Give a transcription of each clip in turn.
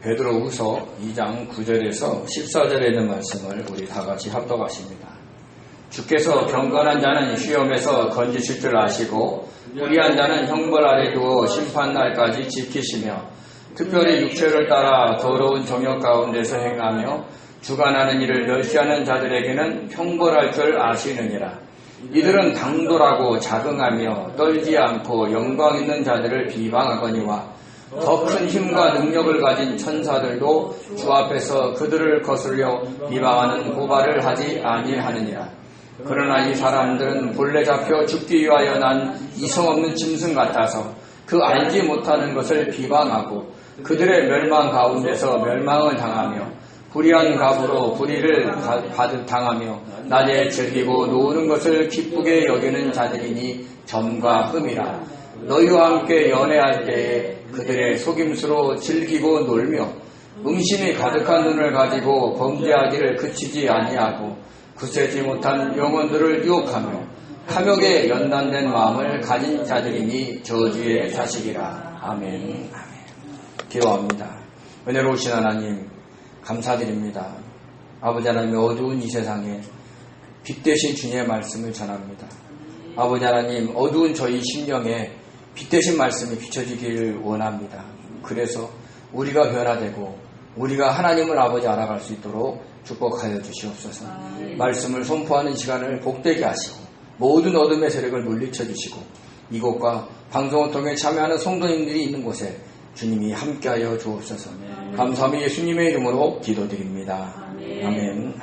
베드로후서 2장 9절에서 14절에 있는 말씀을 우리 다 같이 합독하십니다. 주께서 경건한 자는 시험에서 건지실 줄 아시고 불의한 자는 형벌 아래 두어 심판날까지 지키시며 특별히 육체를 따라 더러운 정욕 가운데서 행하며 주관하는 일을 멸시하는 자들에게는 형벌할 줄 아시느니라. 이들은 당돌하고 자긍하며 떨지 않고 영광 있는 자들을 비방하거니와 더 큰 힘과 능력을 가진 천사들도 주 앞에서 그들을 거슬려 비방하는 고발을 하지 아니하느니라. 그러나 이 사람들은 본래 잡혀 죽기 위하여 난 이성 없는 짐승 같아서 그 알지 못하는 것을 비방하고 그들의 멸망 가운데서 멸망을 당하며 불의한 값으로 불의를 당하며 낮에 즐기고 노는 것을 기쁘게 여기는 자들이니 점과 흠이라. 너희와 함께 연애할 때에 그들의 속임수로 즐기고 놀며 음심이 가득한 눈을 가지고 범죄하기를 그치지 아니하고 굳세지 못한 영혼들을 유혹하며 탐욕에 연단된 마음을 가진 자들이니 저주의 자식이라. 아멘. 기도합니다. 은혜로우신 하나님 감사드립니다. 아버지 하나님, 어두운 이 세상에 빛 대신 주님의 말씀을 전합니다. 아버지 하나님, 어두운 저희 심령에 빛 대신 말씀이 비춰지기를 원합니다. 그래서 우리가 변화되고 우리가 하나님을 아버지 알아갈 수 있도록 축복하여 주시옵소서. 말씀을 선포하는 시간을 복되게 하시고 모든 어둠의 세력을 물리쳐 주시고 이곳과 방송을 통해 참여하는 성도님들이 있는 곳에 주님이 함께하여 주옵소서. 감사함이 예수님의 이름으로 기도드립니다. 아멘.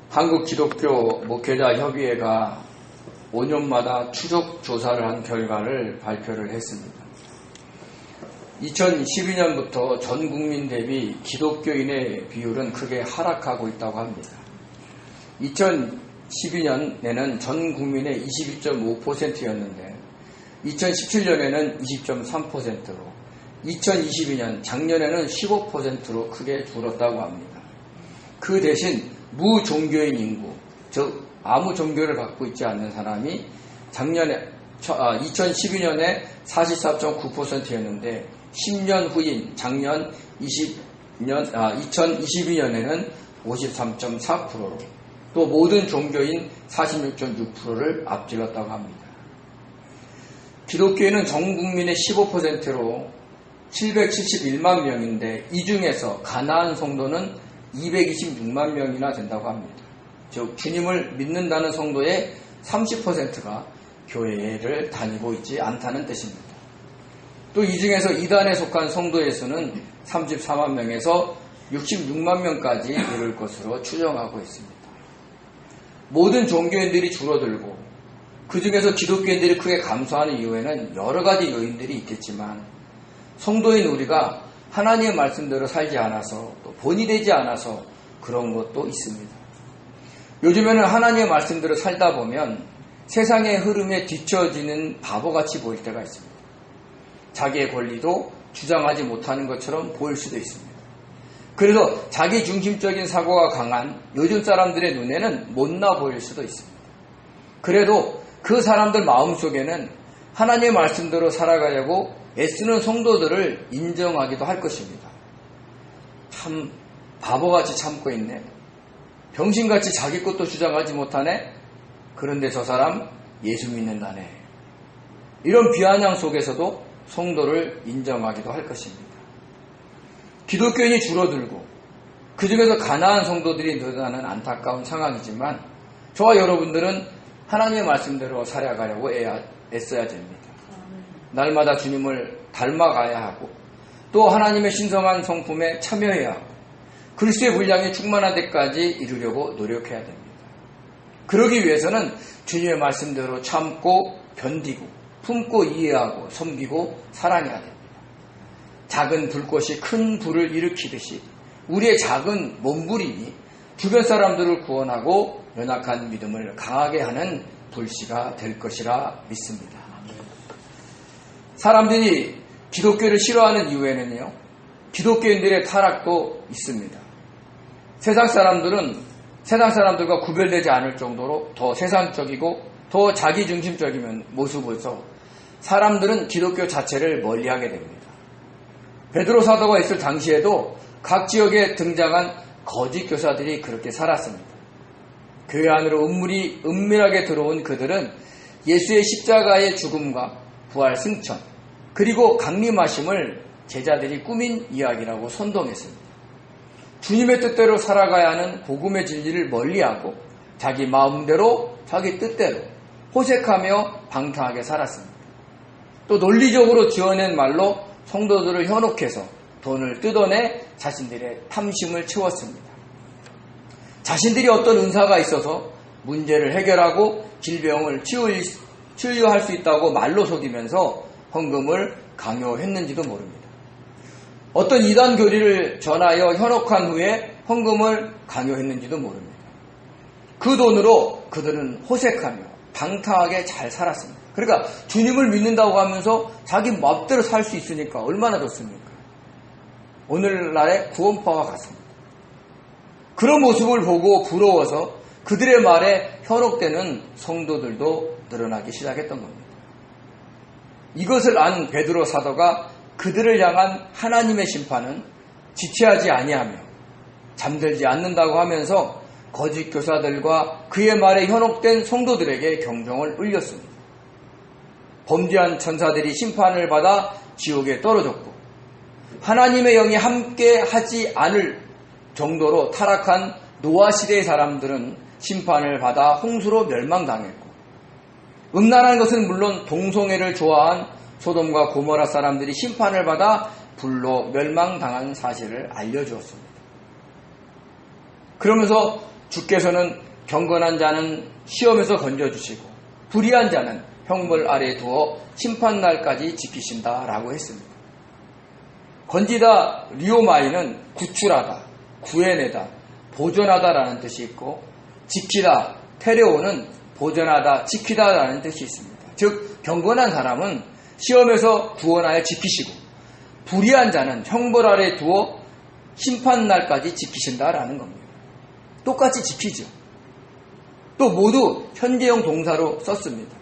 한국 기독교 목회자 협의회가 5년마다 추적 조사를 한 결과를 발표를 했습니다. 2012년부터 전 국민 대비 기독교인의 비율은 크게 하락하고 있다고 합니다. 2012년에는 전 국민의 22.5%였는데 2017년에는 20.3%로 2022년 작년에는 15%로 크게 줄었다고 합니다. 그 대신 무종교인 인구, 즉 아무 종교를 갖고 있지 않는 사람이 작년에 2012년에 44.9%였는데 10년 후인 작년 2022년에는 53.4%로 또 모든 종교인 46.6%를 앞질렀다고 합니다. 기독교인은 전 국민의 15%로 771만 명인데 이 중에서 가나안 성도는 226만 명이나 된다고 합니다. 즉 주님을 믿는다는 성도의 30%가 교회를 다니고 있지 않다는 뜻입니다. 또 이 중에서 이단에 속한 성도의 수는 34만 명에서 66만 명까지 이를 것으로 추정하고 있습니다. 모든 종교인들이 줄어들고 그 중에서 기독교인들이 크게 감소하는 이유에는 여러 가지 요인들이 있겠지만 성도인 우리가 하나님의 말씀대로 살지 않아서 또 본이 되지 않아서 그런 것도 있습니다. 요즘에는 하나님의 말씀대로 살다 보면 세상의 흐름에 뒤처지는 바보같이 보일 때가 있습니다. 자기의 권리도 주장하지 못하는 것처럼 보일 수도 있습니다. 그래서 자기 중심적인 사고가 강한 요즘 사람들의 눈에는 못나 보일 수도 있습니다. 그래도 그 사람들 마음속에는 하나님의 말씀대로 살아가려고 애쓰는 성도들을 인정하기도 할 것입니다. 참 바보같이 참고 있네. 병신같이 자기 것도 주장하지 못하네. 그런데 저 사람 예수 믿는다네. 이런 비아냥 속에서도 성도를 인정하기도 할 것입니다. 기독교인이 줄어들고 그 중에서 가나안 성도들이 늘어나는 안타까운 상황이지만 저와 여러분들은 하나님의 말씀대로 살아가려고 애써야 됩니다. 날마다 주님을 닮아가야 하고 또 하나님의 신성한 성품에 참여해야 하고 그리스도의 분량이 충만한 데까지 이루려고 노력해야 됩니다. 그러기 위해서는 주님의 말씀대로 참고 견디고 품고 이해하고 섬기고 사랑해야 됩니다. 작은 불꽃이 큰 불을 일으키듯이 우리의 작은 몸부림이 주변 사람들을 구원하고 연약한 믿음을 강하게 하는 불씨가 될 것이라 믿습니다. 사람들이 기독교를 싫어하는 이유에는요, 기독교인들의 타락도 있습니다. 세상 사람들과 구별되지 않을 정도로 더 세상적이고 더 자기중심적인 모습에서 사람들은 기독교 자체를 멀리하게 됩니다. 베드로 사도가 있을 당시에도 각 지역에 등장한 거짓 교사들이 그렇게 살았습니다. 교회 안으로 은밀하게 들어온 그들은 예수의 십자가의 죽음과 부활 승천, 그리고 강림하심을 제자들이 꾸민 이야기라고 선동했습니다. 주님의 뜻대로 살아가야 하는 복음의 진리를 멀리하고 자기 마음대로, 자기 뜻대로 호색하며 방탕하게 살았습니다. 또 논리적으로 지어낸 말로 성도들을 현혹해서 돈을 뜯어내 자신들의 탐심을 채웠습니다. 자신들이 어떤 은사가 있어서 문제를 해결하고 질병을 치유할 수 있다고 말로 속이면서 헌금을 강요했는지도 모릅니다. 어떤 이단 교리를 전하여 현혹한 후에 헌금을 강요했는지도 모릅니다. 그 돈으로 그들은 호색하며 방탕하게 잘 살았습니다. 그러니까 주님을 믿는다고 하면서 자기 멋대로 살 수 있으니까 얼마나 좋습니까? 오늘날의 구원파와 같습니다. 그런 모습을 보고 부러워서 그들의 말에 현혹되는 성도들도 늘어나기 시작했던 겁니다. 이것을 안 베드로 사도가 그들을 향한 하나님의 심판은 지체하지 아니하며 잠들지 않는다고 하면서 거짓 교사들과 그의 말에 현혹된 성도들에게 경종을 울렸습니다. 범죄한 천사들이 심판을 받아 지옥에 떨어졌고 하나님의 영이 함께 하지 않을 정도로 타락한 노아 시대의 사람들은 심판을 받아 홍수로 멸망당했고, 음란한 것은 물론 동성애를 좋아한 소돔과 고모라 사람들이 심판을 받아 불로 멸망당한 사실을 알려주었습니다. 그러면서 주께서는 경건한 자는 시험에서 건져주시고 불의한 자는 형벌 아래에 두어 심판날까지 지키신다라고 했습니다. 건지다 리오마이는 구출하다, 구해내다, 보존하다라는 뜻이 있고, 지키다, 테레오는 보존하다, 지키다라는 뜻이 있습니다. 즉 경건한 사람은 시험에서 구원하여 지키시고 불의한 자는 형벌 아래에 두어 심판날까지 지키신다라는 겁니다. 똑같이 지키죠. 또 모두 현재형 동사로 썼습니다.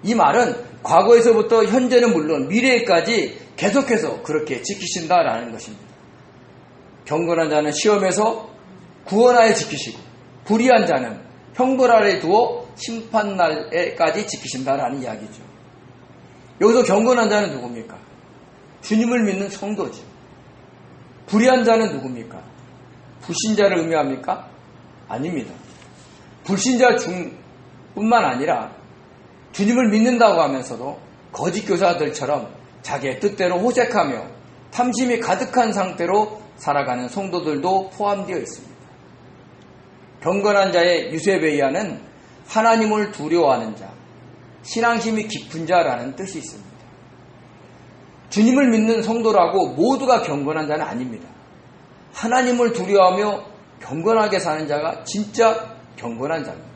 이 말은 과거에서부터 현재는 물론 미래에까지 계속해서 그렇게 지키신다라는 것입니다. 경건한 자는 시험에서 구원하여 지키시고 불의한 자는 형벌 아래 두어 심판날에까지 지키신다라는 이야기죠. 여기서 경건한 자는 누굽니까? 주님을 믿는 성도죠. 불의한 자는 누굽니까? 불신자를 의미합니까? 아닙니다. 불신자 뿐만 아니라 주님을 믿는다고 하면서도 거짓 교사들처럼 자기의 뜻대로 호색하며 탐심이 가득한 상태로 살아가는 성도들도 포함되어 있습니다. 경건한 자의 유세베이아는 하나님을 두려워하는 자, 신앙심이 깊은 자라는 뜻이 있습니다. 주님을 믿는 성도라고 모두가 경건한 자는 아닙니다. 하나님을 두려워하며 경건하게 사는 자가 진짜 경건한 자입니다.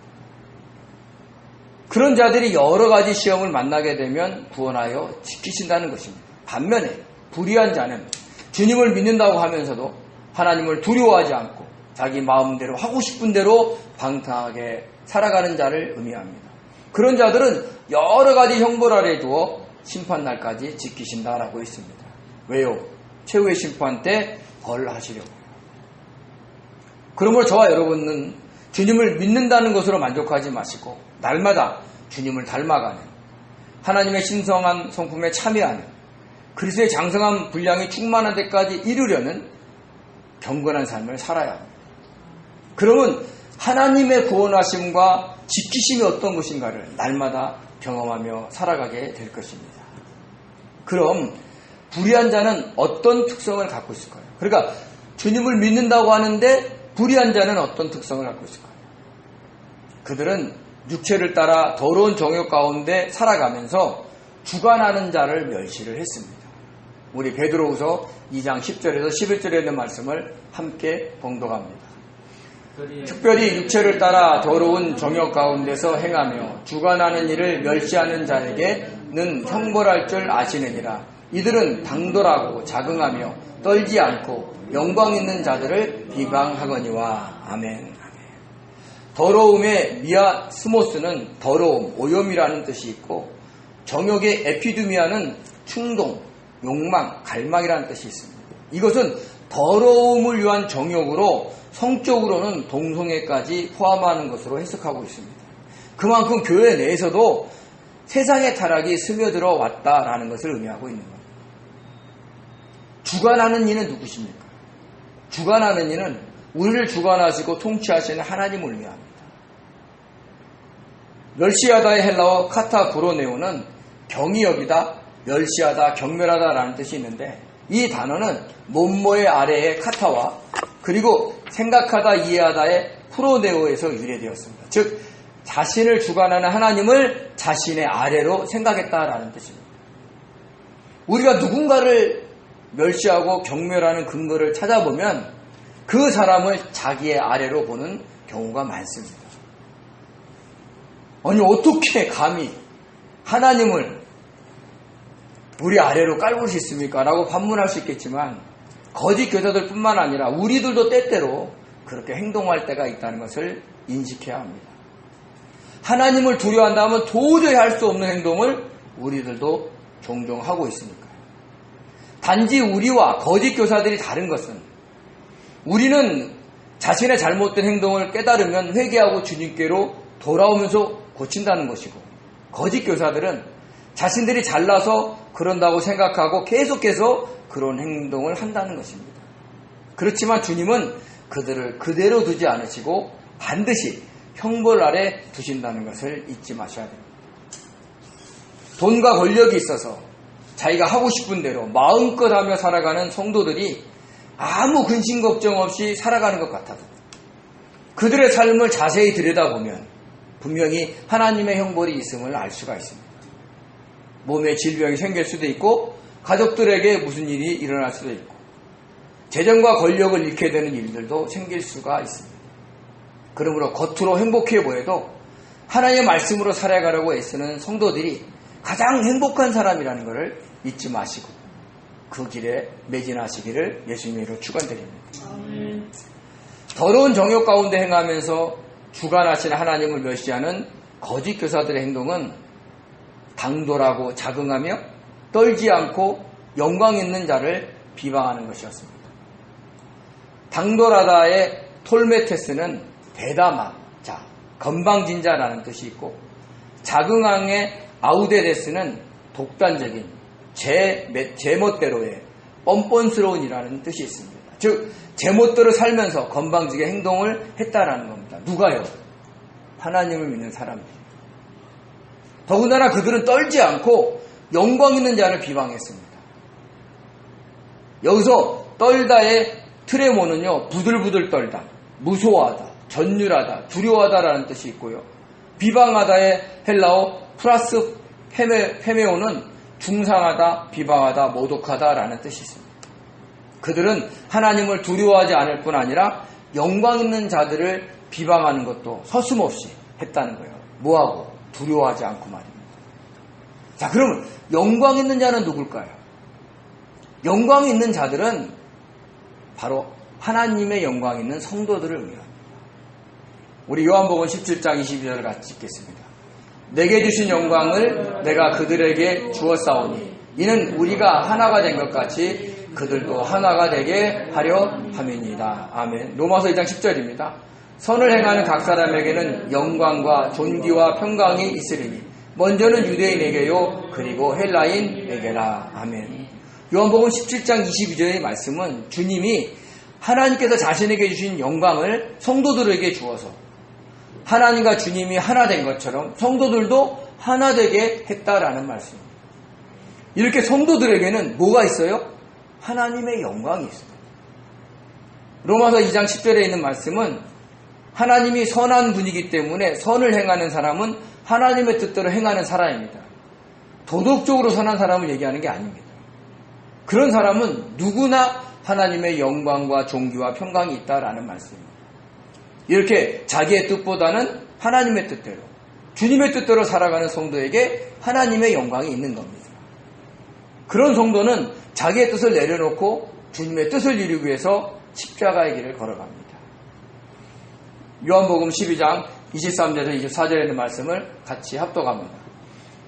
그런 자들이 여러 가지 시험을 만나게 되면 구원하여 지키신다는 것입니다. 반면에 불의한 자는 주님을 믿는다고 하면서도 하나님을 두려워하지 않고 자기 마음대로 하고 싶은 대로 방탕하게 살아가는 자를 의미합니다. 그런 자들은 여러 가지 형벌 아래 두어 심판날까지 지키신다라고 했습니다. 왜요? 최후의 심판 때 벌하시려고요. 그러므로 저와 여러분은 주님을 믿는다는 것으로 만족하지 마시고 날마다 주님을 닮아가는, 하나님의 신성한 성품에 참여하는, 그리스도의 장성한 분량이 충만한 데까지 이루려는 경건한 삶을 살아야 합니다. 그러면 하나님의 구원하심과 지키심이 어떤 것인가를 날마다 경험하며 살아가게 될 것입니다. 그럼 불의한 자는 어떤 특성을 갖고 있을까요? 그러니까 주님을 믿는다고 하는데 불의한 자는 어떤 특성을 갖고 있을까요? 그들은 육체를 따라 더러운 정욕 가운데 살아가면서 주관하는 자를 멸시를 했습니다. 우리 베드로후서 2장 10절에서 11절에 있는 말씀을 함께 봉독합니다. 특별히 육체를 따라 더러운 정욕 가운데서 행하며 주관하는 일을 멸시하는 자에게는 형벌할 줄 아시느니라. 이들은 당돌하고 자긍하며 떨지 않고 영광 있는 자들을 비방하거니와. 아멘. 더러움의 미아스모스는 더러움, 오염이라는 뜻이 있고, 정욕의 에피두미아는 충동, 욕망, 갈망이라는 뜻이 있습니다. 이것은 더러움을 위한 정욕으로 성적으로는 동성애까지 포함하는 것으로 해석하고 있습니다. 그만큼 교회 내에서도 세상의 타락이 스며들어 왔다라는 것을 의미하고 있는 겁니다. 주관하는 이는 누구십니까? 주관하는 이는 우리를 주관하시고 통치하시는 하나님을 의미합니다. 멸시하다의 헬라어 카타브로네오는 경히 여기다, 멸시하다, 경멸하다라는 뜻이 있는데 이 단어는 몸모의 아래의 카타와 그리고 생각하다, 이해하다의 프로네오에서 유래되었습니다. 즉 자신을 주관하는 하나님을 자신의 아래로 생각했다라는 뜻입니다. 우리가 누군가를 멸시하고 경멸하는 근거를 찾아보면 그 사람을 자기의 아래로 보는 경우가 많습니다. 아니 어떻게 감히 하나님을 우리 아래로 깔고 있습니까? 라고 반문할 수 있겠지만 거짓 교사들 뿐만 아니라 우리들도 때때로 그렇게 행동할 때가 있다는 것을 인식해야 합니다. 하나님을 두려워한다면 도저히 할 수 없는 행동을 우리들도 종종 하고 있으니까요. 단지 우리와 거짓 교사들이 다른 것은 우리는 자신의 잘못된 행동을 깨달으면 회개하고 주님께로 돌아오면서 고친다는 것이고 거짓 교사들은 자신들이 잘나서 그런다고 생각하고 계속해서 그런 행동을 한다는 것입니다. 그렇지만 주님은 그들을 그대로 두지 않으시고 반드시 형벌 아래 두신다는 것을 잊지 마셔야 됩니다. 돈과 권력이 있어서 자기가 하고 싶은 대로 마음껏 하며 살아가는 성도들이 아무 근심 걱정 없이 살아가는 것 같아도 그들의 삶을 자세히 들여다보면 분명히 하나님의 형벌이 있음을 알 수가 있습니다. 몸에 질병이 생길 수도 있고 가족들에게 무슨 일이 일어날 수도 있고 재정과 권력을 잃게 되는 일들도 생길 수가 있습니다. 그러므로 겉으로 행복해 보여도 하나님의 말씀으로 살아가려고 애쓰는 성도들이 가장 행복한 사람이라는 것을 잊지 마시고 그 길에 매진하시기를 예수님의 이름으로 축원드립니다. 더러운 정욕 가운데 행하면서 주관하시는 하나님을 멸시하는 거짓 교사들의 행동은 당돌하고 자긍하며 떨지 않고 영광 있는 자를 비방하는 것이었습니다. 당돌하다의 톨메테스는 대담한 자, 건방진자라는 뜻이 있고 자긍항의 아우데데스는 독단적인 제멋대로의 뻔뻔스러운이라는 뜻이 있습니다. 즉 제멋대로 살면서 건방지게 행동을 했다라는 겁니다. 누가요? 하나님을 믿는 사람들입니다. 더군다나 그들은 떨지 않고 영광 있는 자를 비방했습니다. 여기서 떨다의 트레모는요, 부들부들 떨다, 무소하다, 전율하다, 두려워하다라는 뜻이 있고요. 비방하다의 헬라어 플러스 페메오는 중상하다, 비방하다, 모독하다라는 뜻이 있습니다. 그들은 하나님을 두려워하지 않을 뿐 아니라 영광 있는 자들을 비방하는 것도 서슴없이 했다는 거예요. 뭐하고? 두려워하지 않고 말입니다. 자, 그러면 영광 있는 자는 누굴까요? 영광이 있는 자들은 바로 하나님의 영광 있는 성도들을 의미합니다. 우리 요한복음 17장 22절을 같이 읽겠습니다. 내게 주신 영광을 내가 그들에게 주었사오니 이는 우리가 하나가 된 것 같이 그들도 하나가 되게 하려 함이니이다. 아멘. 로마서 2장 10절입니다. 선을 행하는 각 사람에게는 영광과 존귀와 평강이 있으리니 먼저는 유대인에게요 그리고 헬라인에게라. 아멘. 요한복음 17장 22절의 말씀은 주님이 하나님께서 자신에게 주신 영광을 성도들에게 주어서 하나님과 주님이 하나 된 것처럼 성도들도 하나 되게 했다라는 말씀입니다. 이렇게 성도들에게는 뭐가 있어요? 하나님의 영광이 있어요. 로마서 2장 10절에 있는 말씀은 하나님이 선한 분이기 때문에 선을 행하는 사람은 하나님의 뜻대로 행하는 사람입니다. 도덕적으로 선한 사람을 얘기하는 게 아닙니다. 그런 사람은 누구나 하나님의 영광과 존귀와 평강이 있다라는 말씀입니다. 이렇게 자기의 뜻보다는 하나님의 뜻대로 주님의 뜻대로 살아가는 성도에게 하나님의 영광이 있는 겁니다. 그런 성도는 자기의 뜻을 내려놓고 주님의 뜻을 이루기 위해서 십자가의 길을 걸어갑니다. 요한복음 12장 23절에서 24절에 있는 말씀을 같이 합독합니다.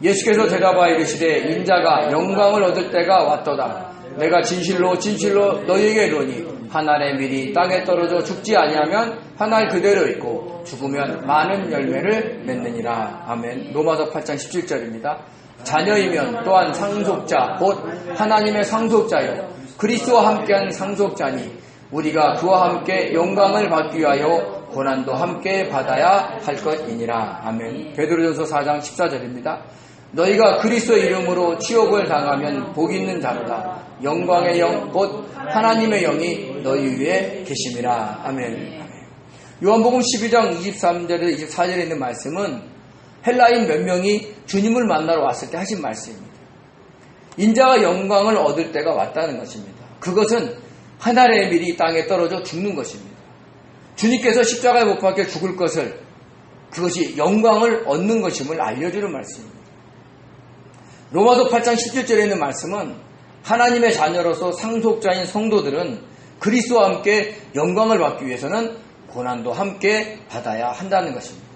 예수께서 대답하여 이르시되 인자가 영광을 얻을 때가 왔도다. 내가 진실로 진실로 너희에게 이르노니 한 알의 밀이 땅에 떨어져 죽지 아니하면 한 알 그대로 있고 죽으면 많은 열매를 맺느니라. 아멘. 로마서 8장 17절입니다. 자녀이면 또한 상속자 곧 하나님의 상속자요 그리스도와 함께한 상속자니 우리가 그와 함께 영광을 받기 위하여 고난도 함께 받아야 할 것이니라. 아멘. 베드로전서 4장 14절입니다. 너희가 그리스도 이름으로 치욕을 당하면 복 있는 자로다. 영광의 영 곧 하나님의 영이 너희 위에 계심이라. 아멘. 요한복음 12장 23절에서 24절에 있는 말씀은 헬라인 몇 명이 주님을 만나러 왔을 때 하신 말씀입니다. 인자가 영광을 얻을 때가 왔다는 것입니다. 그것은 한 알의 밀이 땅에 떨어져 죽는 것입니다. 주님께서 십자가에 못 박혀 죽을 것을 그것이 영광을 얻는 것임을 알려주는 말씀입니다. 로마서 8장 17절에 있는 말씀은 하나님의 자녀로서 상속자인 성도들은 그리스도와 함께 영광을 받기 위해서는 고난도 함께 받아야 한다는 것입니다.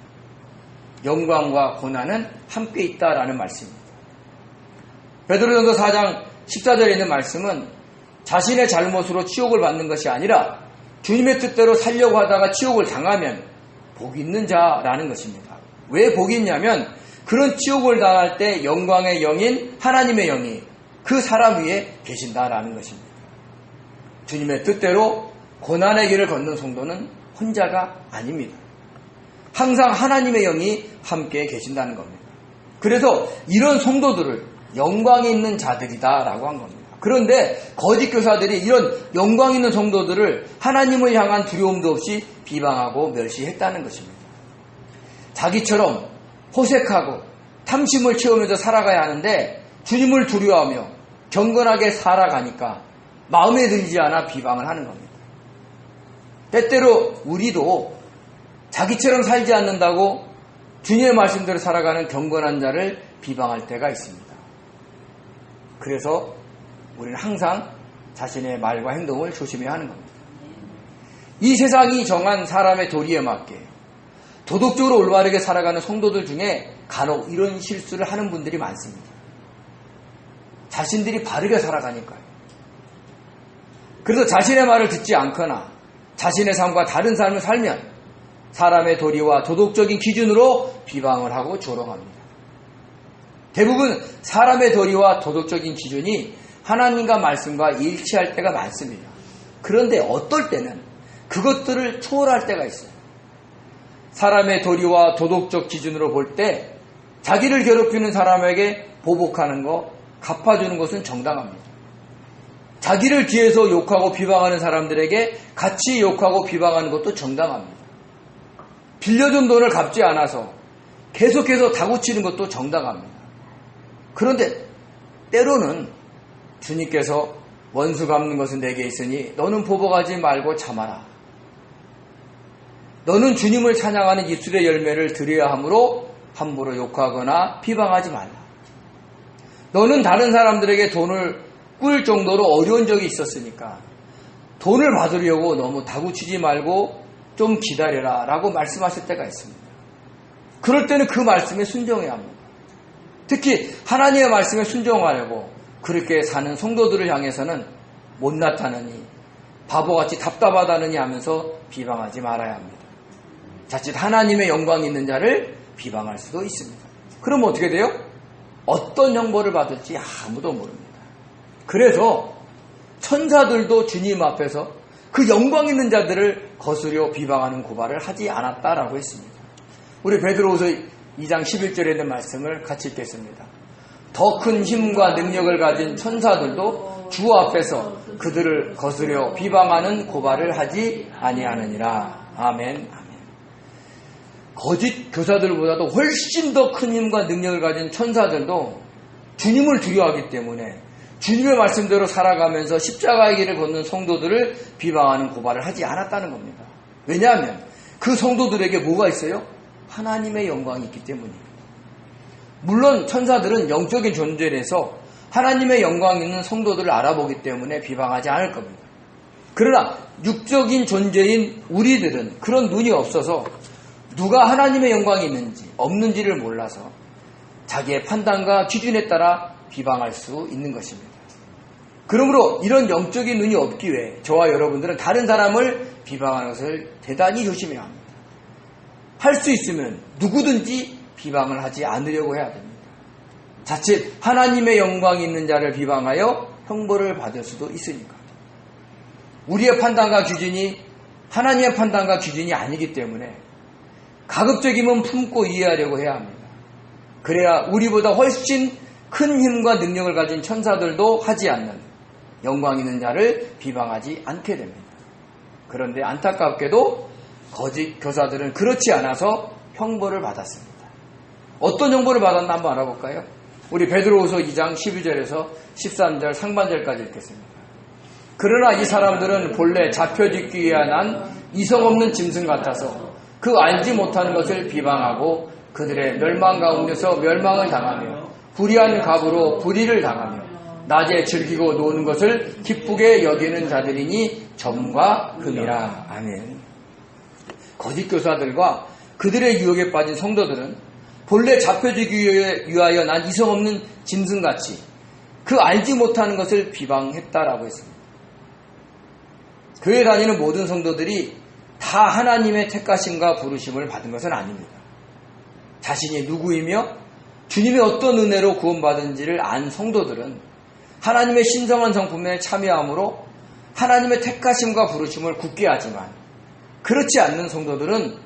영광과 고난은 함께 있다라는 말씀입니다. 베드로전서 4장 14절에 있는 말씀은 자신의 잘못으로 치욕을 받는 것이 아니라 주님의 뜻대로 살려고 하다가 치욕을 당하면 복 있는 자라는 것입니다. 왜 복이 있냐면 그런 치욕을 당할 때 영광의 영인 하나님의 영이 그 사람 위에 계신다라는 것입니다. 주님의 뜻대로 고난의 길을 걷는 성도는 혼자가 아닙니다. 항상 하나님의 영이 함께 계신다는 겁니다. 그래서 이런 성도들을 영광이 있는 자들이다라고 한 겁니다. 그런데 거짓 교사들이 이런 영광 있는 성도들을 하나님을 향한 두려움도 없이 비방하고 멸시했다는 것입니다. 자기처럼 호색하고 탐심을 채우면서 살아가야 하는데 주님을 두려워하며 경건하게 살아가니까 마음에 들지 않아 비방을 하는 겁니다. 때때로 우리도 자기처럼 살지 않는다고 주님의 말씀대로 살아가는 경건한 자를 비방할 때가 있습니다. 그래서 우리는 항상 자신의 말과 행동을 조심해야 하는 겁니다. 이 세상이 정한 사람의 도리에 맞게 도덕적으로 올바르게 살아가는 성도들 중에 간혹 이런 실수를 하는 분들이 많습니다. 자신들이 바르게 살아가니까요. 그래서 자신의 말을 듣지 않거나 자신의 삶과 다른 삶을 살면 사람의 도리와 도덕적인 기준으로 비방을 하고 조롱합니다. 대부분 사람의 도리와 도덕적인 기준이 하나님과 말씀과 일치할 때가 많습니다. 그런데 어떨 때는 그것들을 초월할 때가 있어요. 사람의 도리와 도덕적 기준으로 볼 때 자기를 괴롭히는 사람에게 보복하는 거, 갚아주는 것은 정당합니다. 자기를 뒤에서 욕하고 비방하는 사람들에게 같이 욕하고 비방하는 것도 정당합니다. 빌려준 돈을 갚지 않아서 계속해서 다구치는 것도 정당합니다. 그런데 때로는 주님께서 원수 갚는 것은 내게 있으니 너는 보복하지 말고 참아라. 너는 주님을 찬양하는 입술의 열매를 드려야 하므로 함부로 욕하거나 비방하지 말라. 너는 다른 사람들에게 돈을 꿀 정도로 어려운 적이 있었으니까 돈을 받으려고 너무 다구치지 말고 좀 기다려라 라고 말씀하실 때가 있습니다. 그럴 때는 그 말씀에 순종해야 합니다. 특히 하나님의 말씀에 순종하려고 그렇게 사는 성도들을 향해서는 못나타나니 바보같이 답답하다느니 하면서 비방하지 말아야 합니다. 자칫 하나님의 영광이 있는 자를 비방할 수도 있습니다. 그럼 어떻게 돼요? 어떤 형벌을 받을지 아무도 모릅니다. 그래서 천사들도 주님 앞에서 그 영광 있는 자들을 거스려 비방하는 고발을 하지 않았다라고 했습니다. 우리 베드로후서 2장 11절에 있는 말씀을 같이 읽겠습니다. 더 큰 힘과 능력을 가진 천사들도 주 앞에서 그들을 거스려 비방하는 고발을 하지 아니하느니라. 아멘. 거짓 교사들보다도 훨씬 더 큰 힘과 능력을 가진 천사들도 주님을 두려워하기 때문에 주님의 말씀대로 살아가면서 십자가의 길을 걷는 성도들을 비방하는 고발을 하지 않았다는 겁니다. 왜냐하면 그 성도들에게 뭐가 있어요? 하나님의 영광이 있기 때문입니다. 물론 천사들은 영적인 존재라서 하나님의 영광이 있는 성도들을 알아보기 때문에 비방하지 않을 겁니다. 그러나 육적인 존재인 우리들은 그런 눈이 없어서 누가 하나님의 영광이 있는지 없는지를 몰라서 자기의 판단과 기준에 따라 비방할 수 있는 것입니다. 그러므로 이런 영적인 눈이 없기 위해 저와 여러분들은 다른 사람을 비방하는 것을 대단히 조심해야 합니다. 할 수 있으면 누구든지 비방을 하지 않으려고 해야 됩니다. 자칫 하나님의 영광이 있는 자를 비방하여 형벌을 받을 수도 있으니까. 우리의 판단과 기준이 하나님의 판단과 기준이 아니기 때문에 가급적이면 품고 이해하려고 해야 합니다. 그래야 우리보다 훨씬 큰 힘과 능력을 가진 천사들도 하지 않는 영광 있는 자를 비방하지 않게 됩니다. 그런데 안타깝게도 거짓 교사들은 그렇지 않아서 형벌을 받았습니다. 어떤 형벌을 받았나 한번 알아볼까요? 우리 베드로후서 2장 12절에서 13절 상반절까지 읽겠습니다. 그러나 이 사람들은 본래 잡혀짓기 위해 난 이성 없는 짐승 같아서 그 알지 못하는 것을 비방하고 그들의 멸망 가운데서 멸망을 당하며 불의한 갑으로 불의를 당하며 낮에 즐기고 노는 것을 기쁘게 여기는 자들이니 점과 금이라. 아멘. 거짓 교사들과 그들의 유혹에 빠진 성도들은 본래 잡혀지기 위하여 난 이성 없는 짐승같이 그 알지 못하는 것을 비방했다라고 했습니다. 교회 다니는 모든 성도들이 다 하나님의 택하심과 부르심을 받은 것은 아닙니다. 자신이 누구이며 주님의 어떤 은혜로 구원받은지를 안 성도들은 하나님의 신성한 성품에 참여함으로 하나님의 택하심과 부르심을 굳게 하지만, 그렇지 않는 성도들은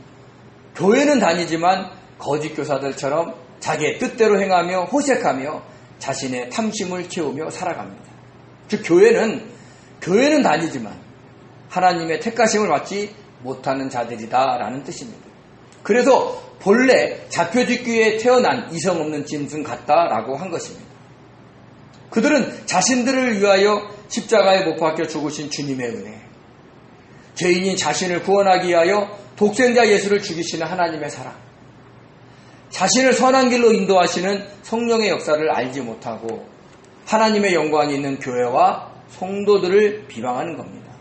교회는 다니지만 거짓 교사들처럼 자기의 뜻대로 행하며 호색하며 자신의 탐심을 채우며 살아갑니다. 즉 교회는 다니지만 하나님의 택하심을 받지 못하는 자들이다라는 뜻입니다. 그래서 본래 잡혀짓기 위해 태어난 이성 없는 짐승 같다라고 한 것입니다. 그들은 자신들을 위하여 십자가에 못 박혀 죽으신 주님의 은혜, 죄인인 자신을 구원하기 위하여 독생자 예수를 죽이시는 하나님의 사랑, 자신을 선한 길로 인도하시는 성령의 역사를 알지 못하고 하나님의 영광이 있는 교회와 성도들을 비방하는 겁니다.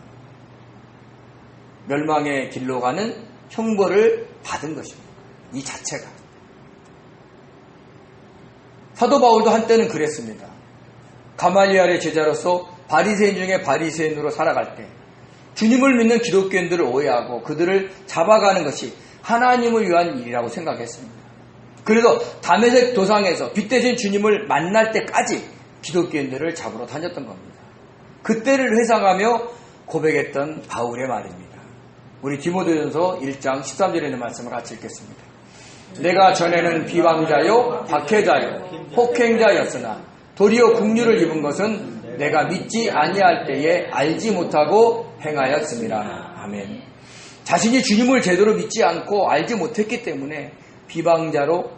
멸망의 길로 가는 형벌을 받은 것입니다. 이 자체가. 사도 바울도 한때는 그랬습니다. 가말리엘의 제자로서 바리새인 중에 바리새인으로 살아갈 때 주님을 믿는 기독교인들을 오해하고 그들을 잡아가는 것이 하나님을 위한 일이라고 생각했습니다. 그래서 다메섹 도상에서 빛 대신 주님을 만날 때까지 기독교인들을 잡으러 다녔던 겁니다. 그때를 회상하며 고백했던 바울의 말입니다. 우리 디모데전서 1장 13절에 있는 말씀을 같이 읽겠습니다. 내가 전에는 비방자요 박해자요 폭행자였으나 도리어 긍휼을 입은 것은 내가 믿지 아니할 때에 알지 못하고 행하였습니다. 아멘. 자신이 주님을 제대로 믿지 않고 알지 못했기 때문에 비방자로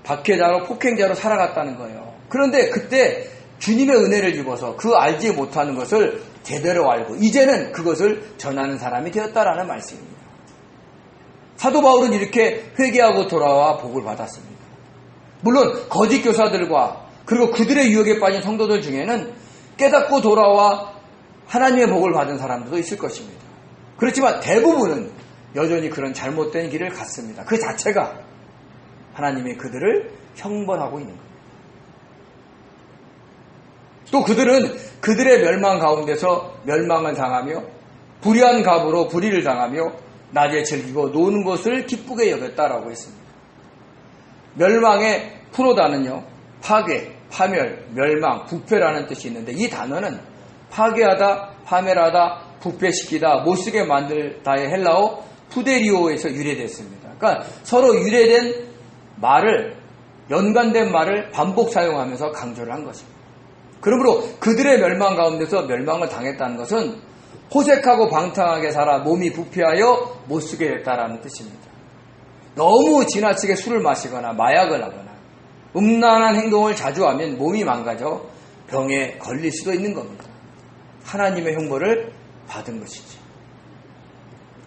박해자로 폭행자로 살아갔다는 거예요. 그런데 그때 주님의 은혜를 입어서 그 알지 못하는 것을 제대로 알고 이제는 그것을 전하는 사람이 되었다라는 말씀입니다. 사도 바울은 이렇게 회개하고 돌아와 복을 받았습니다. 물론 거짓 교사들과 그리고 그들의 유혹에 빠진 성도들 중에는 깨닫고 돌아와 하나님의 복을 받은 사람들도 있을 것입니다. 그렇지만 대부분은 여전히 그런 잘못된 길을 갔습니다. 그 자체가 하나님이 그들을 형벌하고 있는 겁니다. 또 그들은 그들의 멸망 가운데서 멸망을 당하며 불의한 갑으로 불의를 당하며 낮에 즐기고 노는 것을 기쁘게 여겼다라고 했습니다. 멸망의 프로다는요, 파괴, 파멸, 멸망, 부패라는 뜻이 있는데 이 단어는 파괴하다, 파멸하다, 부패시키다, 못쓰게 만들다의 헬라어 푸데리오에서 유래됐습니다. 그러니까 서로 유래된 말을, 연관된 말을 반복 사용하면서 강조를 한 것입니다. 그러므로 그들의 멸망 가운데서 멸망을 당했다는 것은 호색하고 방탕하게 살아 몸이 부패하여 못쓰게 됐다라는 뜻입니다. 너무 지나치게 술을 마시거나 마약을 하거나 음란한 행동을 자주 하면 몸이 망가져 병에 걸릴 수도 있는 겁니다. 하나님의 형벌을 받은 것이죠.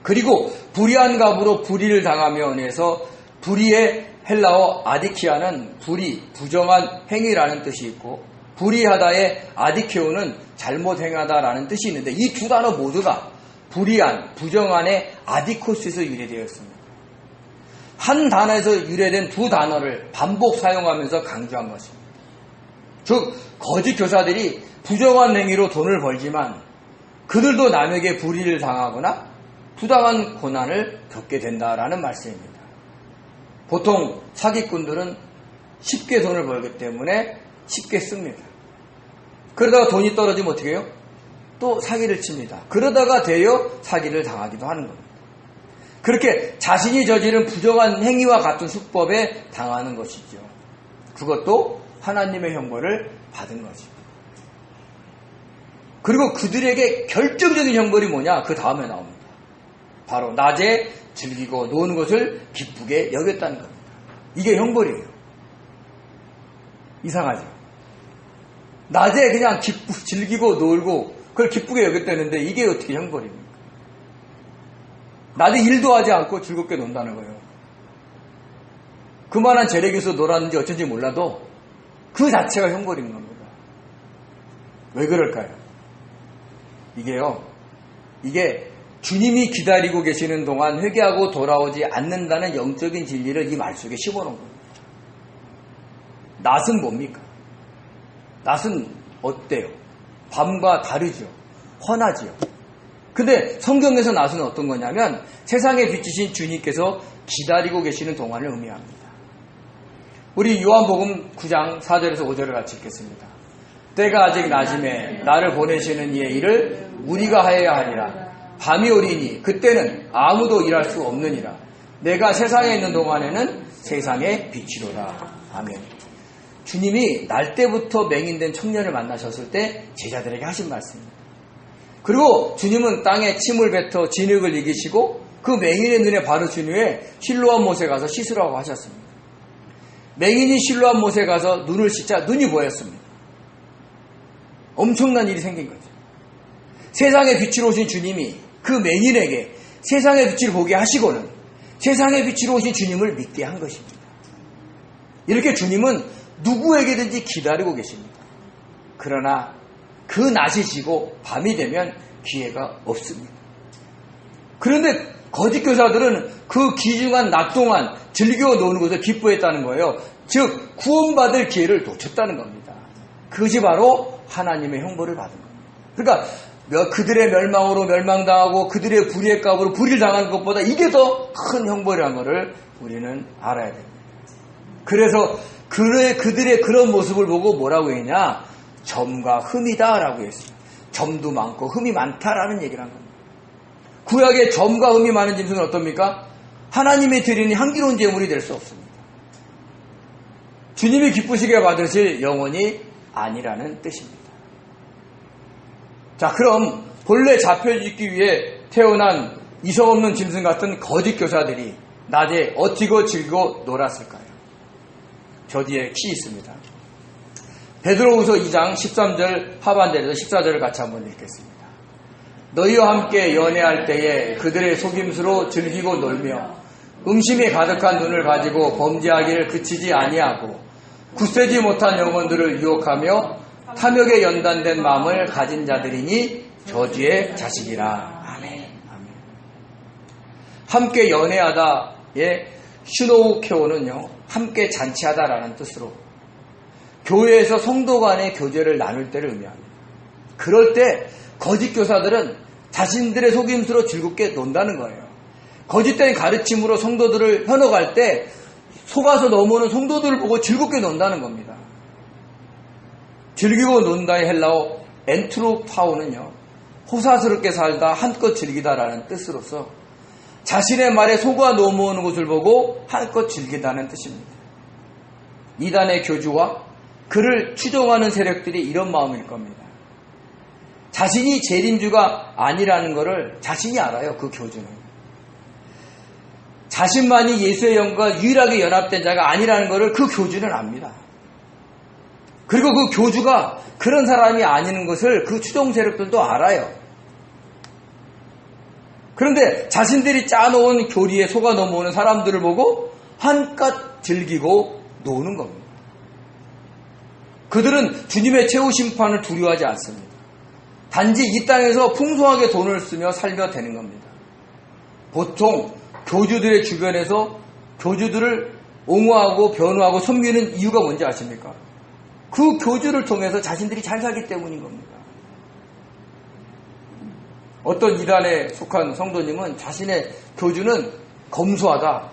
그리고 불의한 갑으로 불의를 당하며 해서 불의의 헬라어 아디키아는 불의, 부정한 행위라는 뜻이 있고 불의하다의 아디케오는 잘못 행하다라는 뜻이 있는데 이 두 단어 모두가 불의한, 부정한의 아디코스에서 유래되어 있습니다. 한 단어에서 유래된 두 단어를 반복 사용하면서 강조한 것입니다. 즉 거짓 교사들이 부정한 행위로 돈을 벌지만 그들도 남에게 불의를 당하거나 부당한 고난을 겪게 된다라는 말씀입니다. 보통 사기꾼들은 쉽게 돈을 벌기 때문에 쉽게 씁니다. 그러다가 돈이 떨어지면 어떻게 해요? 또 사기를 칩니다. 그러다가 되어 사기를 당하기도 하는 겁니다. 그렇게 자신이 저지른 부정한 행위와 같은 수법에 당하는 것이죠. 그것도 하나님의 형벌을 받은 거죠. 그리고 그들에게 결정적인 형벌이 뭐냐? 그 다음에 나옵니다. 바로 낮에 즐기고 노는 것을 기쁘게 여겼다는 겁니다. 이게 형벌이에요. 이상하죠? 낮에 그냥 즐기고 놀고 그걸 기쁘게 여겼다는데 이게 어떻게 형벌입니까? 낮에 일도 하지 않고 즐겁게 논다는 거예요. 그만한 재력에서 놀았는지 어쩐지 몰라도 그 자체가 형벌인 겁니다. 왜 그럴까요? 이게 주님이 기다리고 계시는 동안 회개하고 돌아오지 않는다는 영적인 진리를 이 말 속에 심어놓은 겁니다. 낮은 뭡니까? 낮은 어때요? 밤과 다르죠. 훤하지요. 근데 성경에서 낮은 어떤 거냐면 세상에 비치신 주님께서 기다리고 계시는 동안을 의미합니다. 우리 요한복음 9장 4절에서 5절을 같이 읽겠습니다. 때가 아직 낮음에 나를 보내시는 이의 일을 우리가 하여야 하리라. 밤이 오리니 그때는 아무도 일할 수 없느니라. 내가 세상에 있는 동안에는 세상의 빛이로다. 아멘. 주님이 날 때부터 맹인된 청년을 만나셨을 때 제자들에게 하신 말씀입니다. 그리고 주님은 땅에 침을 뱉어 진흙을 이기시고 그 맹인의 눈에 바르신 후에 실로암 못에 가서 씻으라고 하셨습니다. 맹인이 실로암 못에 가서 눈을 씻자 눈이 보였습니다. 엄청난 일이 생긴 거죠. 세상의 빛으로 오신 주님이 그 맹인에게 세상의 빛을 보게 하시고는 세상의 빛으로 오신 주님을 믿게 한 것입니다. 이렇게 주님은 누구에게든지 기다리고 계십니다. 그러나 그 낮이 지고 밤이 되면 기회가 없습니다. 그런데 거짓 교사들은 그 귀중한 낮 동안 즐겨 노는 것을 기뻐했다는 거예요. 즉 구원받을 기회를 놓쳤다는 겁니다. 그것이 바로 하나님의 형벌을 받은 겁니다. 그러니까 그들의 멸망으로 멸망당하고 그들의 불의의 값으로 불의를 당하는 것보다 이게 더 큰 형벌이라는 것을 우리는 알아야 됩니다. 그래서 그들의 그런 모습을 보고 뭐라고 했냐? 점과 흠이다 라고 했습니다. 점도 많고 흠이 많다라는 얘기를 한 겁니다. 구약에 점과 흠이 많은 짐승은 어떻습니까? 하나님이 드리는 향기로운 제물이 될 수 없습니다. 주님이 기쁘시게 받으실 영혼이 아니라는 뜻입니다. 자, 그럼 본래 잡혀있기 위해 태어난 이성 없는 짐승 같은 거짓 교사들이 낮에 어찌고 즐기고 놀았을까요? 저 뒤에 키 있습니다. 베드로후서 2장 13절 하반절에서 14절을 같이 한번 읽겠습니다. 너희와 함께 연애할 때에 그들의 속임수로 즐기고 놀며 음심이 가득한 눈을 가지고 범죄하기를 그치지 아니하고 굳세지 못한 영혼들을 유혹하며 탐욕에 연단된 마음을 가진 자들이니 저주의 자식이라. 아멘. 함께 연애하다의 슈노우케오는요, 함께 잔치하다라는 뜻으로 교회에서 성도 간의 교제를 나눌 때를 의미합니다. 그럴 때 거짓 교사들은 자신들의 속임수로 즐겁게 논다는 거예요. 거짓된 가르침으로 성도들을 현혹할 때 속아서 넘어오는 성도들을 보고 즐겁게 논다는 겁니다. 즐기고 논다의 헬라어 엔트로파오는요, 호사스럽게 살다 한껏 즐기다라는 뜻으로서 자신의 말에 속아 넘어오는 것을 보고 한껏 즐기다는 뜻입니다. 이단의 교주와 그를 추종하는 세력들이 이런 마음일 겁니다. 자신이 재림주가 아니라는 것을 자신이 알아요. 그 교주는. 자신만이 예수의 영과 유일하게 연합된 자가 아니라는 것을 그 교주는 압니다. 그리고 그 교주가 그런 사람이 아닌 것을 그 추종 세력들도 알아요. 그런데 자신들이 짜놓은 교리에 속아 넘어오는 사람들을 보고 한껏 즐기고 노는 겁니다. 그들은 주님의 최후 심판을 두려워하지 않습니다. 단지 이 땅에서 풍성하게 돈을 쓰며 살며 되는 겁니다. 보통 교주들의 주변에서 교주들을 옹호하고 변호하고 섬기는 이유가 뭔지 아십니까? 그 교주를 통해서 자신들이 잘 살기 때문인 겁니다. 어떤 이단에 속한 성도님은 자신의 교주는 검소하다,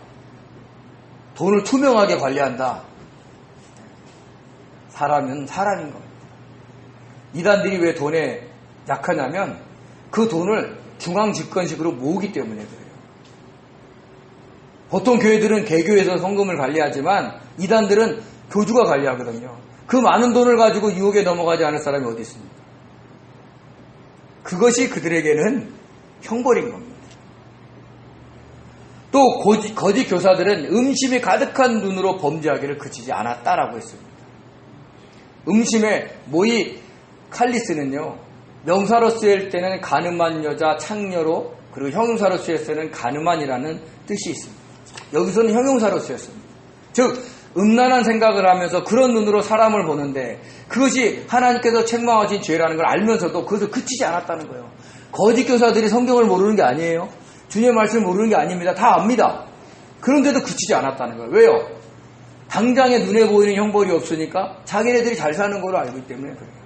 돈을 투명하게 관리한다. 사람은 사람인 겁니다. 이단들이 왜 돈에 약하냐면 그 돈을 중앙집권식으로 모으기 때문에 그래요. 보통 교회들은 개교에서 성금을 관리하지만 이단들은 교주가 관리하거든요. 그 많은 돈을 가지고 유혹에 넘어가지 않을 사람이 어디 있습니까? 그것이 그들에게는 형벌인 겁니다. 또 거짓 교사들은 음심이 가득한 눈으로 범죄하기를 그치지 않았다라고 했습니다. 음심의 모이 칼리스는요, 명사로 쓰일 때는 가늠한 여자, 창녀로, 그리고 형용사로 쓰일 때는 가늠한이라는 뜻이 있습니다. 여기서는 형용사로 쓰였습니다. 즉 음란한 생각을 하면서 그런 눈으로 사람을 보는데 그것이 하나님께서 책망하신 죄라는 걸 알면서도 그것을 그치지 않았다는 거예요. 거짓 교사들이 성경을 모르는 게 아니에요. 주님의 말씀을 모르는 게 아닙니다. 다 압니다. 그런데도 그치지 않았다는 거예요. 왜요? 당장에 눈에 보이는 형벌이 없으니까 자기네들이 잘 사는 걸로 알기 때문에 그래요.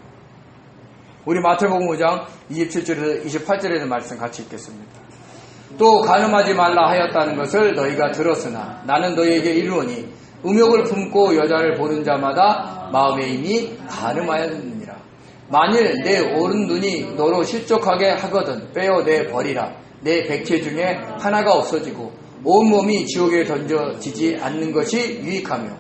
우리 마태복음 5장 27절에서 28절에 말씀 같이 읽겠습니다. 또 간음하지 말라 하였다는 것을 너희가 들었으나 나는 너희에게 이르노니 음욕을 품고 여자를 보는 자마다 마음에 이미 간음하였느니라. 만일 내 오른눈이 너로 실족하게 하거든 빼어내 버리라. 내 백체 중에 하나가 없어지고 온몸이 지옥에 던져지지 않는 것이 유익하며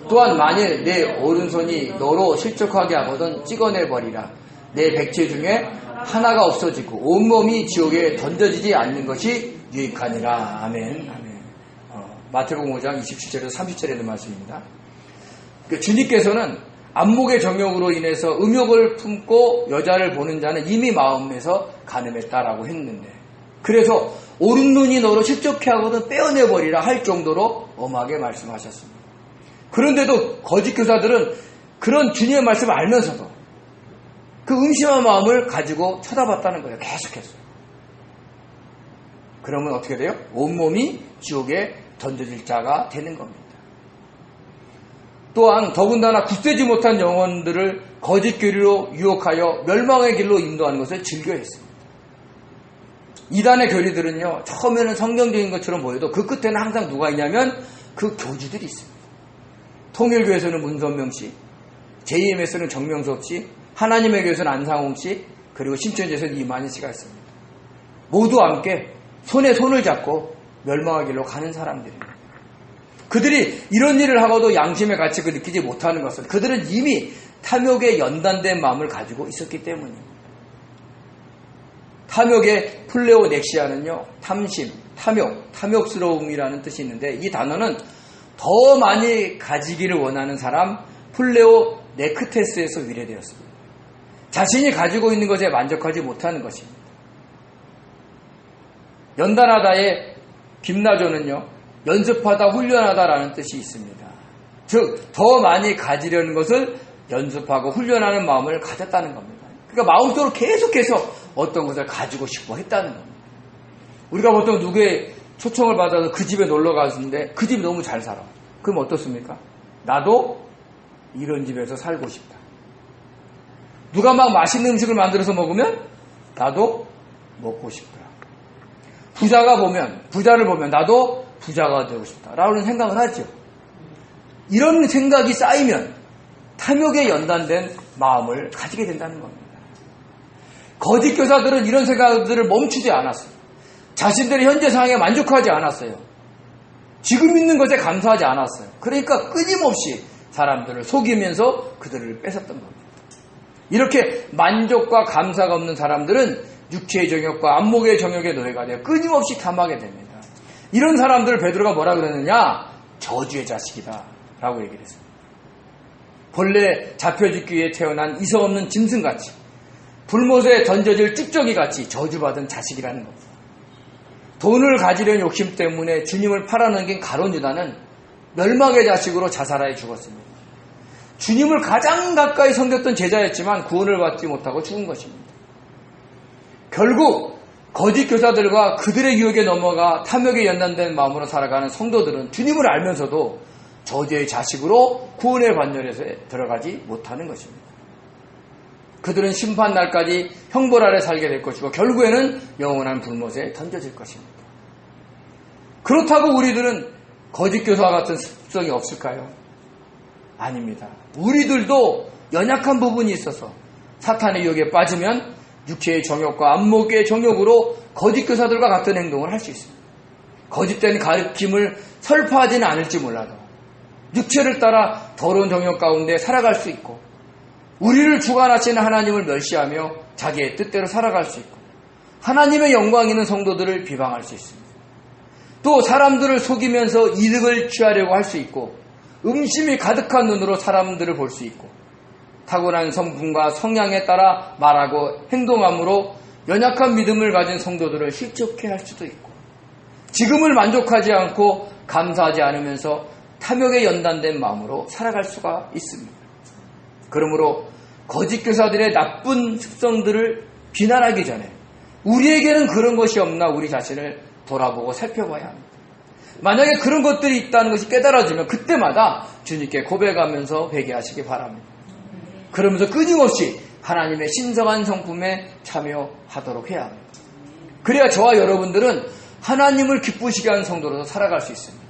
또한 만일 내 오른손이 너로 실족하게 하거든 찍어내 버리라. 내 백체 중에 하나가 없어지고 온몸이 지옥에 던져지지 않는 것이 유익하니라. 아멘. 아멘. 마태복음 5장 27절에서 30절에 있는 말씀입니다. 주님께서는 안목의 정욕으로 인해서 음욕을 품고 여자를 보는 자는 이미 마음에서 간음했다라고 했는데, 그래서 오른 눈이 너로 실족해 하거든 빼어내버리라 할 정도로 엄하게 말씀하셨습니다. 그런데도 거짓 교사들은 그런 주님의 말씀을 알면서도 그 음심한 마음을 가지고 쳐다봤다는 거예요. 계속해서. 그러면 어떻게 돼요? 온몸이 지옥에 던져질 자가 되는 겁니다. 또한 더군다나 굳세지 못한 영혼들을 거짓 교리로 유혹하여 멸망의 길로 인도하는 것을 즐겨했습니다. 이단의 교리들은요, 처음에는 성경적인 것처럼 보여도 그 끝에는 항상 누가 있냐면 그 교주들이 있습니다. 통일교에서는 문선명 씨, JM에서는 정명섭 씨, 하나님의 교회에서는 안상홍 씨, 그리고 신천지에서는 이만희 씨가 있습니다. 모두 함께 손에 손을 잡고 멸망의 길로 가는 사람들입니다. 그들이 이런 일을 하고도 양심의 가치를 느끼지 못하는 것은 그들은 이미 탐욕에 연단된 마음을 가지고 있었기 때문입니다. 탐욕의 플레오넥시아는요, 탐심, 탐욕, 탐욕스러움이라는 뜻이 있는데 이 단어는 더 많이 가지기를 원하는 사람 플레오네크테스에서 유래되었습니다. 자신이 가지고 있는 것에 만족하지 못하는 것입니다. 연단하다의 빔나조는요, 연습하다, 훈련하다라는 뜻이 있습니다. 즉, 더 많이 가지려는 것을 연습하고 훈련하는 마음을 가졌다는 겁니다. 그러니까 마음속으로 계속해서 어떤 것을 가지고 싶어 했다는 겁니다. 우리가 보통 누구의 초청을 받아서 그 집에 놀러 갔는데 그 집이 너무 잘 살아. 그럼 어떻습니까? 나도 이런 집에서 살고 싶다. 누가 막 맛있는 음식을 만들어서 먹으면 나도 먹고 싶다. 부자를 보면 나도 부자가 되고 싶다라는 생각을 하죠. 이런 생각이 쌓이면 탐욕에 연단된 마음을 가지게 된다는 겁니다. 거짓 교사들은 이런 생각들을 멈추지 않았어요. 자신들의 현재 상황에 만족하지 않았어요. 지금 있는 것에 감사하지 않았어요. 그러니까 끊임없이 사람들을 속이면서 그들을 뺏었던 겁니다. 이렇게 만족과 감사가 없는 사람들은 육체의 정욕과 안목의 정욕의 노예가 되어 끊임없이 탐하게 됩니다. 이런 사람들을 베드로가 뭐라 그러느냐? 저주의 자식이다 라고 얘기를 했습니다. 본래 잡혀죽기 위해 태어난 이성 없는 짐승같이, 불못에 던져질 쭉저기같이 저주받은 자식이라는 겁니다. 돈을 가지려는 욕심 때문에 주님을 팔아넘긴 가룟 유다는 멸망의 자식으로 자살하여 죽었습니다. 주님을 가장 가까이 섬겼던 제자였지만 구원을 받지 못하고 죽은 것입니다. 결국 거짓 교사들과 그들의 유혹에 넘어가 탐욕에 연단된 마음으로 살아가는 성도들은 주님을 알면서도 저주의 자식으로 구원의 관념에서 들어가지 못하는 것입니다. 그들은 심판 날까지 형벌 아래 살게 될 것이고 결국에는 영원한 불못에 던져질 것입니다. 그렇다고 우리들은 거짓 교사와 같은 습성이 없을까요? 아닙니다. 우리들도 연약한 부분이 있어서 사탄의 유혹에 빠지면 육체의 정욕과 안목의 정욕으로 거짓 교사들과 같은 행동을 할 수 있습니다. 거짓된 가르침을 설파하지는 않을지 몰라도 육체를 따라 더러운 정욕 가운데 살아갈 수 있고 우리를 주관하시는 하나님을 멸시하며 자기의 뜻대로 살아갈 수 있고 하나님의 영광 있는 성도들을 비방할 수 있습니다. 또 사람들을 속이면서 이득을 취하려고 할 수 있고 음심이 가득한 눈으로 사람들을 볼 수 있고 타고난 성품과 성향에 따라 말하고 행동함으로 연약한 믿음을 가진 성도들을 실족해 할 수도 있고 지금을 만족하지 않고 감사하지 않으면서 탐욕에 연단된 마음으로 살아갈 수가 있습니다. 그러므로 거짓 교사들의 나쁜 습성들을 비난하기 전에 우리에게는 그런 것이 없나 우리 자신을 돌아보고 살펴봐야 합니다. 만약에 그런 것들이 있다는 것이 깨달아지면 그때마다 주님께 고백하면서 회개하시기 바랍니다. 그러면서 끊임없이 하나님의 신성한 성품에 참여하도록 해야 합니다. 그래야 저와 여러분들은 하나님을 기쁘시게 하는 성도로서 살아갈 수 있습니다.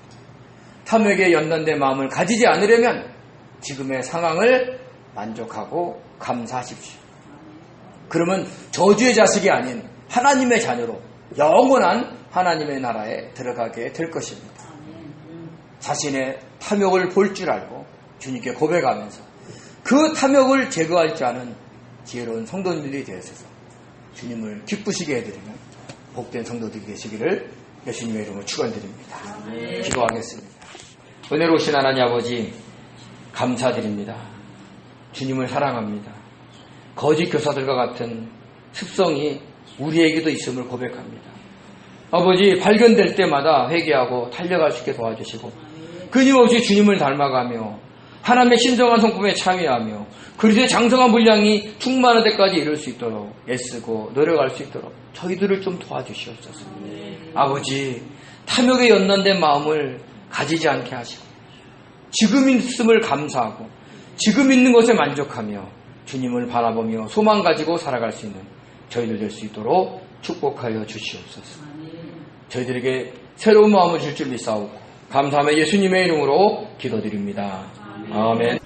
탐욕에 연단된 마음을 가지지 않으려면 지금의 상황을 만족하고 감사하십시오. 그러면 저주의 자식이 아닌 하나님의 자녀로 영원한 하나님의 나라에 들어가게 될 것입니다. 자신의 탐욕을 볼 줄 알고 주님께 고백하면서 그 탐욕을 제거할 줄 아는 지혜로운 성도님들이 되어서 주님을 기쁘시게 해드리는 복된 성도들이 되시기를 예수님의 이름으로 축원드립니다. 기도하겠습니다. 은혜로우신 하나님 아버지 감사드립니다. 주님을 사랑합니다. 거짓 교사들과 같은 습성이 우리에게도 있음을 고백합니다. 아버지 발견될 때마다 회개하고 달려갈 수 있게 도와주시고 끊임없이 주님을 닮아가며 하나님의 신성한 성품에 참여하며 그리스도의 장성한 분량이 충만한 데까지 이룰 수 있도록 애쓰고 노력할 수 있도록 저희들을 좀 도와주시옵소서. 아버지 탐욕에 연단된 마음을 가지지 않게 하시고 지금 있음을 감사하고 지금 있는 것에 만족하며 주님을 바라보며 소망 가지고 살아갈 수 있는 저희들 될 수 있도록 축복하여 주시옵소서. 저희들에게 새로운 마음을 줄 줄 믿사오고 감사하며 예수님의 이름으로 기도드립니다. 아멘.